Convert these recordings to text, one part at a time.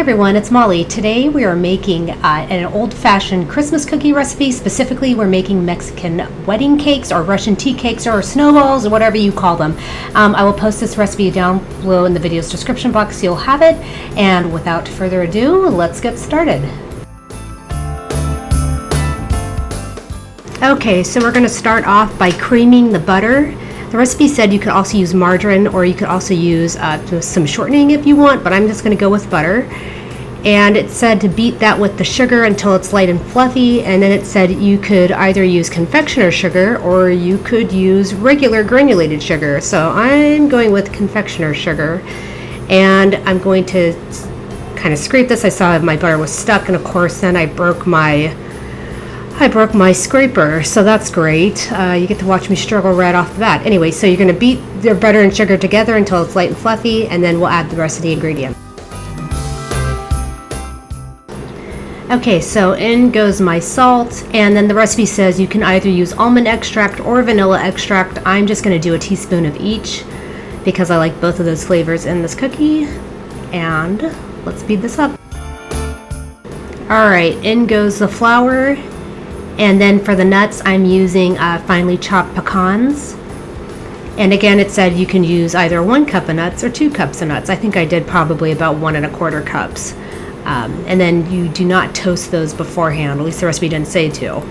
everyone, it's Molly. Today we are making an old-fashioned Christmas cookie recipe. Specifically, we're making Mexican wedding cakes or Russian tea cakes or snowballs or whatever you call them. I will post this recipe down below in the video's description box so you'll have it. And without further ado, let's get started. Okay, so we're going to start off by creaming the butter. The recipe said you could also use margarine or you could also use some shortening if you want, but I'm just going to go with butter. And it said to beat that with the sugar until it's light and fluffy, and then it said you could either use confectioner sugar or you could use regular granulated sugar. So I'm going with confectioner sugar, and I'm going to kind of scrape this. I saw my butter was stuck, and of course then I broke my scraper, so that's great. You get to watch me struggle right off the bat. Anyway, so you're going to beat your butter and sugar together until it's light and fluffy, and then we'll add the rest of the ingredients. Okay, so in goes my salt, and then the recipe says you can either use almond extract or vanilla extract. I'm just going to do a teaspoon of each because I like both of those flavors in this cookie. And let's speed this up. Alright, in goes the flour. And then for the nuts, I'm using finely chopped pecans. And again, it said you can use either 1 cup of nuts or 2 cups of nuts. I think I did probably about 1 1/4 cups. And then you do not toast those beforehand. At least the recipe didn't say to.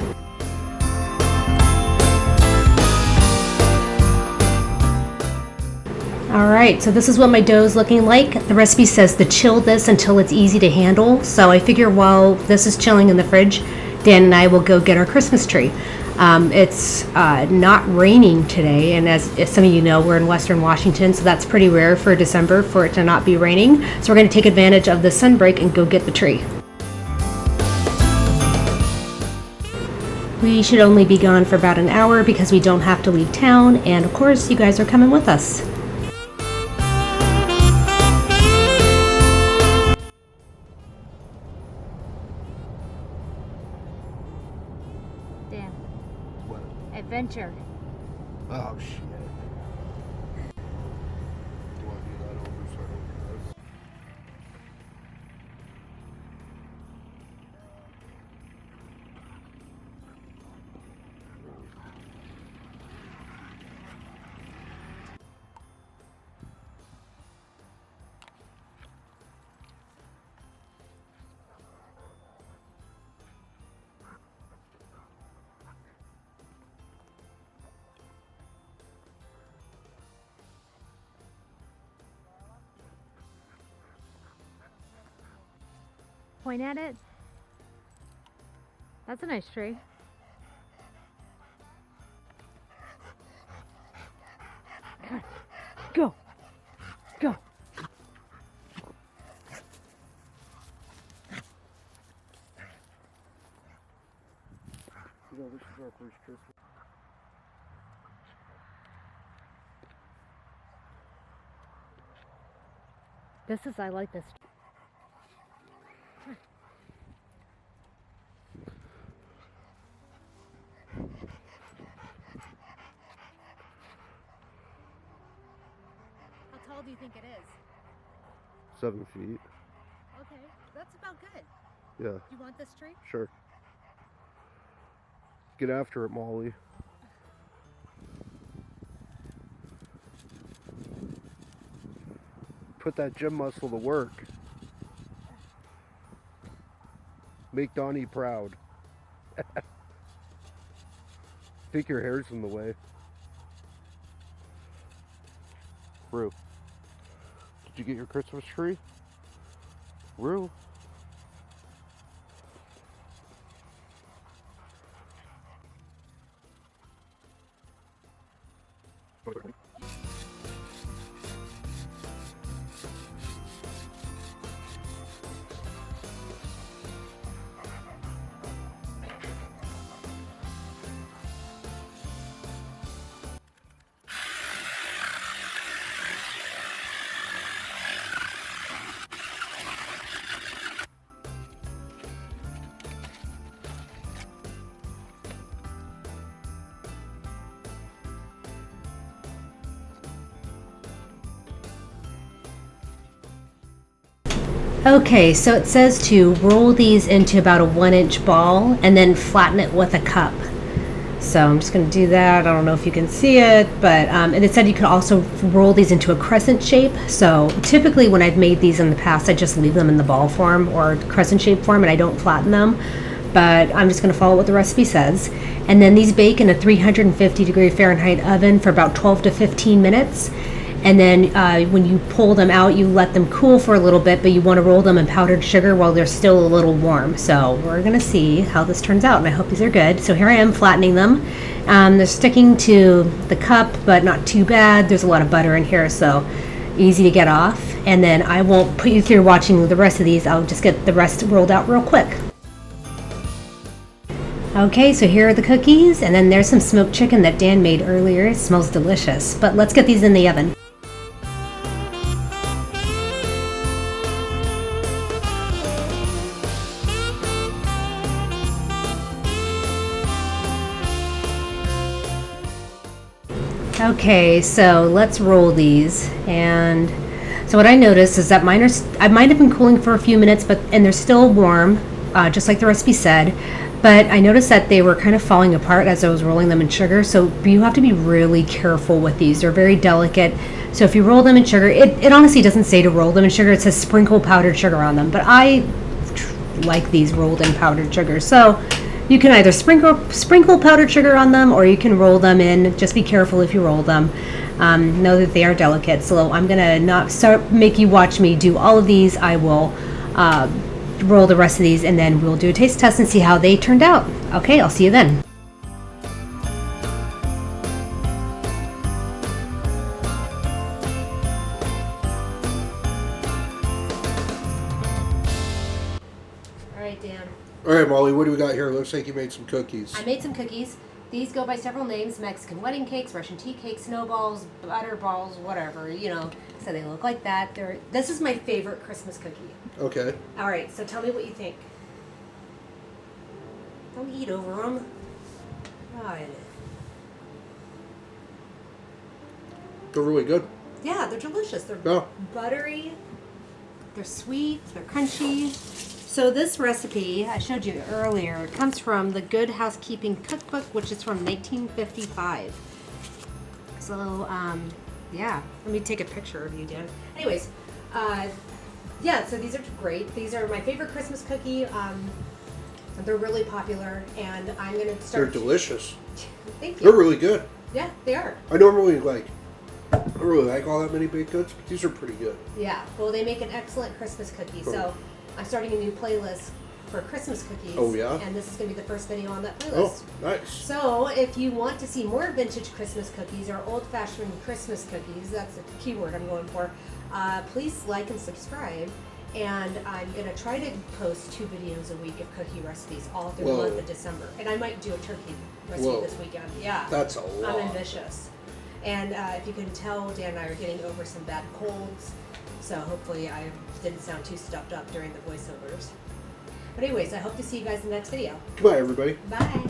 Alright, so this is what my dough is looking like. The recipe says to chill this until it's easy to handle. So I figure while this is chilling in the fridge, Dan and I will go get our Christmas tree. It's not raining today, and as some of you know, we're in Western Washington, so that's pretty rare for December for it to not be raining. So we're going to take advantage of the sun break and go get the tree. We should only be gone for about an hour because we don't have to leave town, and of course you guys are coming with us. Dan. What? Adventure. Oh shit. You want to do that over so I don't do this? Point at it. That's a nice tree. Go. Go. You know, this is our first Christmas. I like this. How tall do you think it is? 7 feet. Okay, that's about good. Yeah, You want this tree? sure. Get after it, Molly. Put that gym muscle to work. Make Donnie proud. I think your hair's in the way. Rue, did you get your Christmas tree? Rue? Okay, so it says to roll these into about a 1-inch ball and then flatten it with a cup. So I'm just going to do that. I don't know if you can see it, but and it said you could also roll these into a crescent shape. So typically when I've made these in the past, I just leave them in the ball form or crescent shape form and I don't flatten them. But I'm just going to follow what the recipe says. And then these bake in a 350-degree Fahrenheit oven for about 12 to 15 minutes. And then when you pull them out, you let them cool for a little bit, but you want to roll them in powdered sugar while they're still a little warm. So we're going to see how this turns out, and I hope these are good. So here I am flattening them. They're sticking to the cup, but not too bad. There's a lot of butter in here, so easy to get off. And then I won't put you through watching the rest of these. I'll just get the rest rolled out real quick. Okay, so here are the cookies, and then there's some smoked chicken that Dan made earlier. It smells delicious, but let's get these in the oven. Okay, so let's roll these. And so what I noticed is that mine are, I might have been cooling for a few minutes, and they're still warm, just like the recipe said. But I noticed that they were kind of falling apart as I was rolling them in sugar. So you have to be really careful with these. They're very delicate. So if you roll them in sugar, it honestly doesn't say to roll them in sugar. It says sprinkle powdered sugar on them. But I like these rolled in powdered sugar. So you can either sprinkle powdered sugar on them, or you can roll them in. Just be careful if you roll them. Know that they are delicate. So I'm gonna not make you watch me do all of these. I will roll the rest of these, and then we'll do a taste test and see how they turned out. Okay, I'll see you then. All right, Dan. All right, Molly, what do we got here? Looks like you made some cookies. I made some cookies. These go by several names: Mexican wedding cakes, Russian tea cakes, snowballs, butter balls, whatever, you know. So they look like that. This is my favorite Christmas cookie. Okay. All right, so tell me what you think. Don't eat over them. God. They're really good. Yeah, they're delicious. They're buttery, they're sweet, they're crunchy. So this recipe I showed you earlier comes from the Good Housekeeping Cook Book, which is from 1955. So, yeah, let me take a picture of you, Dan. Anyways, yeah, so these are great. These are my favorite Christmas cookie. They're really popular, and I'm going to start... They're delicious. Thank you. They're really good. Yeah, they are. I don't really like all that many baked goods, but these are pretty good. Yeah, well, they make an excellent Christmas cookie. So I'm starting a new playlist for Christmas cookies. Oh, yeah? And this is going to be the first video on that playlist. Oh, nice. So if you want to see more vintage Christmas cookies or old-fashioned Christmas cookies, that's the keyword I'm going for, please like and subscribe. And I'm going to try to post 2 videos a week of cookie recipes all through the month of December. And I might do a turkey recipe this weekend. Yeah. That's a lot. I'm ambitious. And if you can tell, Dan and I are getting over some bad colds. So hopefully I didn't sound too stuffed up during the voiceovers. But anyways, I hope to see you guys in the next video. Goodbye, everybody. Bye.